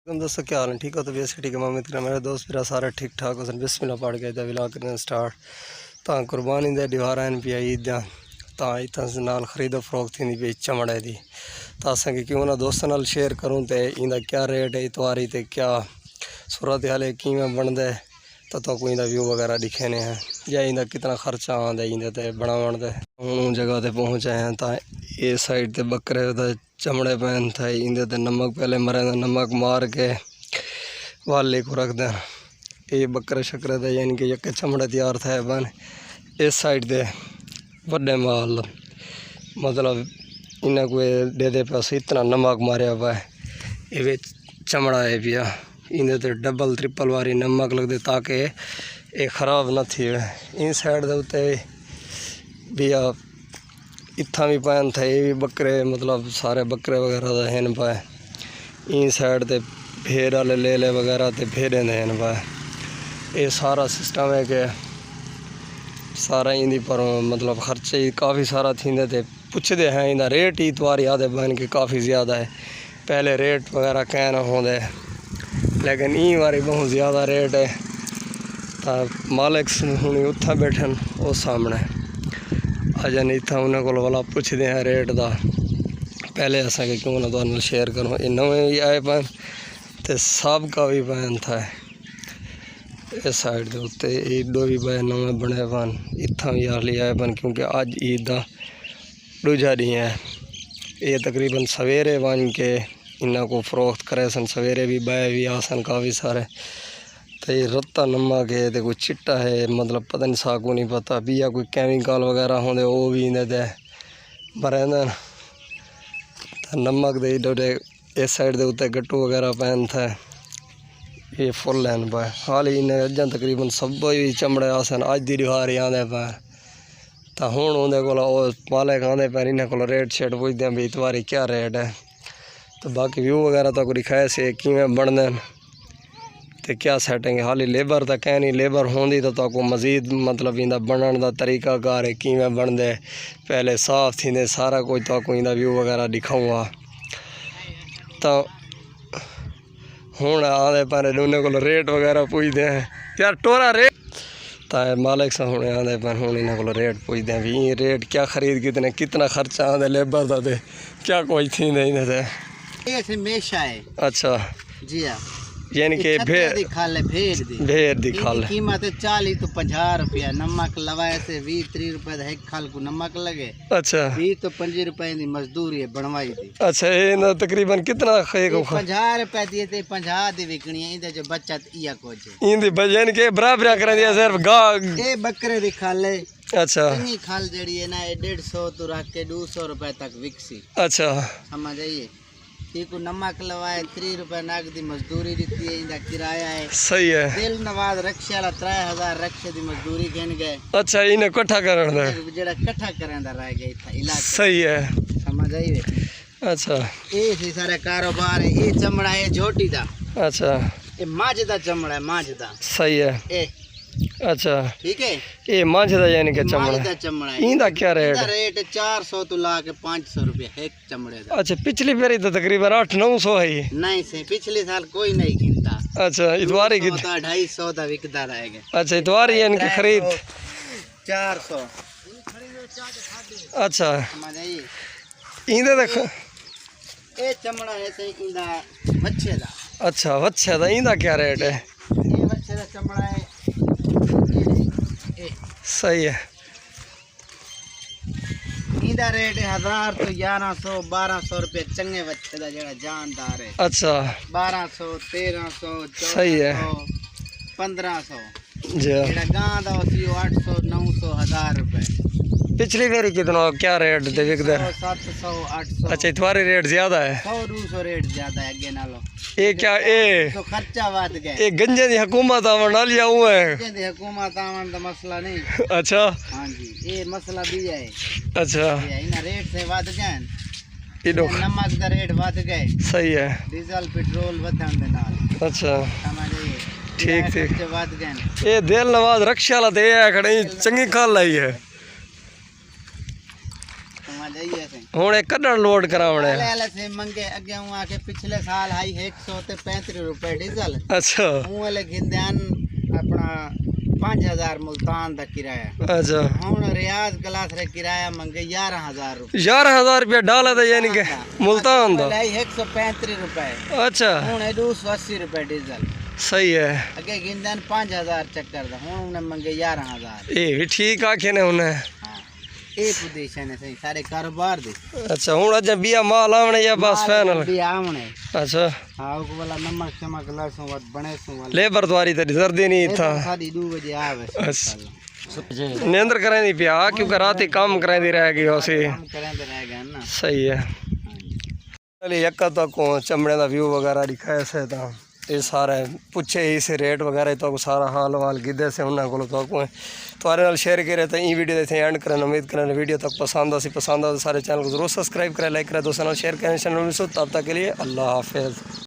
तुम दोस्तों क्या हाल है? ठीक हो? तो वैसे ठीक है। उम्मीद करें मेरे दोस्त मेरा सारा ठीक ठाक हो। बिस्मिल्लाह पढ़ के विला करने स्टार्ट तां कुर्बानी दे डिवारा पी ईद तां इतना नाल खरीदो फरोख्त थी पई चमड़े दी तो असें क्यों ना दोस्तों नाल शेयर करूँ तो इंदा क्या रेट है इतवारी तो क्या सूरत हाल है किमें बनता है तो कोई व्यू वगैरह दिखेने हैं या इंदा कितना खर्चा आंदा इंदे बनावन दे। हूँ जगह ते पहुँचे हैं तो ये साइड ते बकरे चमड़े पहन था इंदे ते नमक पहले मरे नमक मार के वाले को रख दें। ये बकरे शकरे थे यानी कि यके चमड़े तैयार थे बन इस साइड दे बड़े माल मतलब इन्हें कोई दे दे पास इतना नमक मारिया हुआ है ये चमड़ा है पिया इंदे ते डबल ट्रिपल वारी नमक लग दे ताकि ये ख़राब न थी। इन साइड दे उत्ते भी इतना भी पैन थे ये भी बकरे मतलब सारे बकरे वगैरह हैं पाए। इन साइड ते भेड़ वाले ले वगैरह ते भेड़े हैं पाए। ये सारा सिस्टम है कि सारा इंदी पर मतलब खर्चे काफ़ी सारा थींदे थे पुछते हैं इंदा रेट ही इतवारी आदे बन के काफ़ी ज़्यादा है। पहले रेट वगैरह कहना होंगे लेकिन ई बारी बहुत ज़्यादा रेट है तो मालिक हूँ उत्था बैठन वो सामने अजन इतना उन्हें को वाला पुछते हैं रेट का पहले असा के क्यों ना तो शेयर करूँ। ये नवे भी आए पैन तो सब का भी पैन था इस साइड के उत्ते ईदो भी पाए नवे बने पैन इतना भी हाली आए पैन क्योंकि अज ईद का दूजा डी है। ये तकरीबन सवेरे बन के इन्हों को फरोख्त करे सन सवेरे भी बह भी आसन काफ़ी सारे तो ये रत्ता नमक है तो कोई चिट्टा है मतलब पता नहीं साकू नहीं पता भी या कोई केमिकल वगैरह होंगे वो भी इन्हें भरे नमक दे डोडे इस साइड के उत्ते गट्टू वगैरह पहन था ये फुल लैन पाए हाल ही इन्हें अजा तकरीबन सब भी चमड़े आसन अज की दिवारी आते पै तो हूँ उन्हें को मालिक आते पैर इन्हें को रेट शेट पुछते भी इतवारी क्या रेट है तो बाकी व्यू वगैरह तो को दिखाए से किमें बनते तो क्या सेटिंग है। हाली लेबर तो कह नहीं लेबर होंगी तो को मज़ीद मतलब इंदा बनने का तरीका कार है किमें बनते पहले साफ थी सारा कुछ तो इंदा व्यू वगैरह दिखाऊँगा तो हूँ आते पर उन्हें को रेट वगैरह पुछते हैं यार टोरा रेट तो मालिक से हूँ आते पर हूँ इन्हें को रेट पुछते हैं भी ये रेट क्या खरीद कितने कितना खर्चा आते लेबर का तो क्या कोई थी नहीं थे हमेशा है। अच्छा जी हाँ यानी कि भेड़ दी खाल कीमत 40 तो 50 रुपया नमक लवाए से 20-30 रुपये एक खाल को नमक लगे। अच्छा 20 तो 25 रुपये की मजदूरी है बनवाई थी। अच्छा ये ना तकरीबन कितना 50 रुपये दिए थे 50 दी बिकनी है इधर जो बचत इया कुछ इंदी यानी कि बराबर कर दिया सिर्फ गां ये बकरे दी खाल है। अच्छा इतनी खाल जड़ी है ना 150 तो रख के 200 रुपये तक विकसी। अच्छा समझ आइए को नमक लवाए 3 रुपये नगदी मजदूरी दी है इंदा किराया है। सही है दिल नवाज रक्षा वाला 3000 रक्षे दी मजदूरी कहन गए। अच्छा इन्हें इकट्ठा करन दा जेड़ा इकट्ठा करन दा रह गया था इलाका सही है समझ आई। अच्छा ये सी सारा कारोबार है। ये चमड़ा है झोटी दा। अच्छा ये मांझ दा चमड़ा है मांझ दा सही है ए अच्छा ठीक है ये मांझ दा यानी कि चमड़ा है इंदा क्या रेट रेट 400 तो ला के 500 रुपया एक चमड़े दा। अच्छा पिछली बारी तो तकरीबन 800-900 है नहीं से पिछले साल कोई नहीं गिनता। अच्छा इतवारी की 250 दा विकदा रहेगा। अच्छा इतवारी यानी कि खरीद 400 अच्छा समझ आई। इंदे देखो ये चमड़ा है से इंदा बच्चे दा। अच्छा बच्चे दा इंदा क्या रेट है ये बच्चे दा चमड़ा है सही है इंदा रेट है 1000 तो 1100-1200 रुपये चंगे बच्चे दा जेड़ा जानदार है। अच्छा 1200 1300 सही है 1500 जी जेड़ा गां दा सी 800 900 1000 रुपये। पिछली बारी कितना क्या रेट दे विकदे 700 800। अच्छा इतवारी रेट ज्यादा है 100-200 रेट ज्यादा है अगे नालों। ये क्या ए तो खर्चा वध गया ये गंजे दी हुकूमत आवण वाली आऊ है गंजे हुकूमत आवण दा मसला नहीं। अच्छा हां जी ये मसला भी है। अच्छा ये इन रेट से वध गए इडो नमक दा रेट वध गए। सही है डीजल पेट्रोल वधन दे नाल। अच्छा समझिए ठीक ठीक वध गए। ये दिल नवाज रक्षा वाला दे है खड़े चंगी खाल लाई है समझ आइए। ਹੁਣ ਇਹ ਕੱਢਣ ਲੋਡ ਕਰਾਉਣੇ ले से मंगे अगे हूं आके पिछले साल हाई 135 रुपए डीजल अच्छा हूं वाले गिंदन अपना 5000 मुल्तान दा किराया अच्छा हूं रियाज क्लास रे किराया मंगे 11000 रुपए 11000 रुपया डाला था यानी कि मुल्तान दा 135 रुपए अच्छा हूं 280 रुपए डीजल सही है अगे गिंदन 5000 चक्कर दा हूं उन्हें मंगे 11000 ये भी ठीक आखे ने उन्हें हां ए पोजीशन है सही सारे कारोबार दे अच्छा हूं अज बिया माल आवने या बस फाइनल भी आवने अच्छा हां को वाला नमक चमक लसो वत बने सो वाला लेबर द्वारी तेरी सर्दी नहीं था साडी 2 बजे आवे अच्छा नींद कराई पिया क्योंकि रात ही काम कराई रह गई उसे काम करेंदे रह गए ना सही है चलिए एक तो को चमड़े का व्यू वगैरह दिखाया से था ये सारा पूछे ही से रेट वगैरह तो सारा हाल वाल गिद्धे से उन्होंने को तो तुम्हारे नाल शेयर करे तो ई वीडियो देते एंड करें उम्मीद करें वीडियो तक पसंद आ सारे चैनल को जरूर सब्सक्राइब करें लाइक करें दोस्तों शेयर करें चैनल में तब तक के लिए अल्लाह हाफिज़।